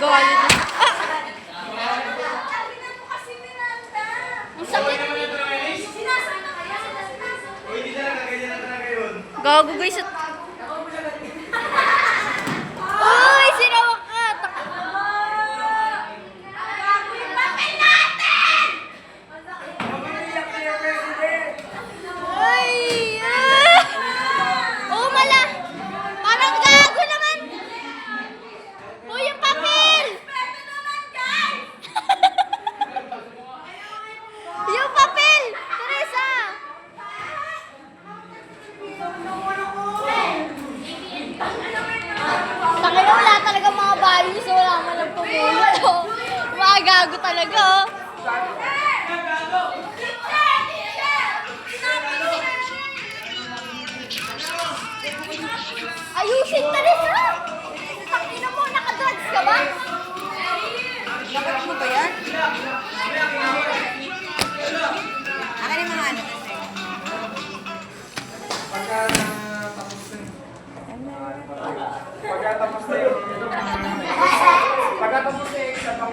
ginagawa niya. Ang sakit. Gago guys. Uy, sinawa ka. Ay! Oh, mala! Parang gago naman! Uy, yung papel! Yung papel! Teresa! Tangina, wala talaga mga values. Wala man lang tumulong. Mga gago talaga, oh. Ayusin, Teresa! Tangina mo, nakadrugs ka ba? Dapat mo ba yan? Akin yung mga ano kasi.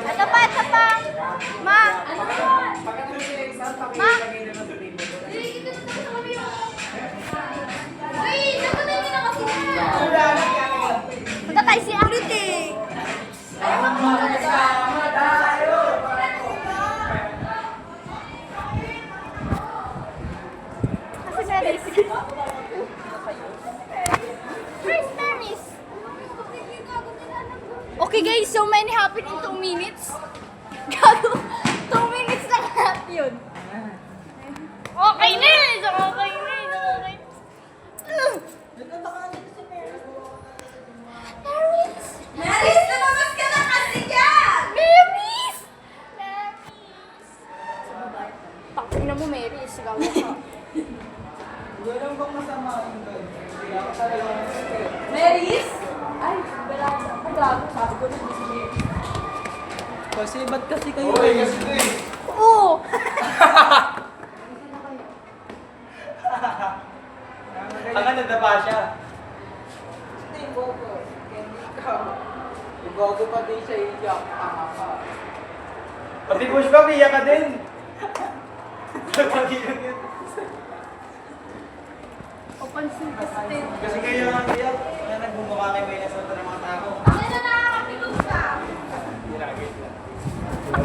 Ito pa. Ma! Ma! Uy, nakunan niyo na kasi na. Punta tayo si Arit eh. Kasi Meris. Where's Meris? Okay guys, so many happen in 2 minutes. Gago, 2 minutes lang lahat yun. Okay na eh! Okay na eh! Okay. Meris! Maris, lumabas ka na kasi dyan! Meris! Meris! Pakina mo, Meris. Gago ka. Walang bang masama yung doon? Hindi ako talaga masakit. Maris? Ay, wala ka. Gago, sabi ko na si Meris. Kasi ba't kasi kayo? Uy, kasi ito eh. Oo! Ang nadapa siya. Hindi, Bobo. Hindi ka. Ibogo pa din siya iyak. Tama ka. Pati push back, iyak ka din. Opansin kasi. Kasi kayo ang iyak. Kaya nagbumukha kayo may nasota ng mga tao. Ano na nakakapilog ka?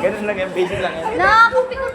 Ganun lang yan, basic lang yan. Nakakapikot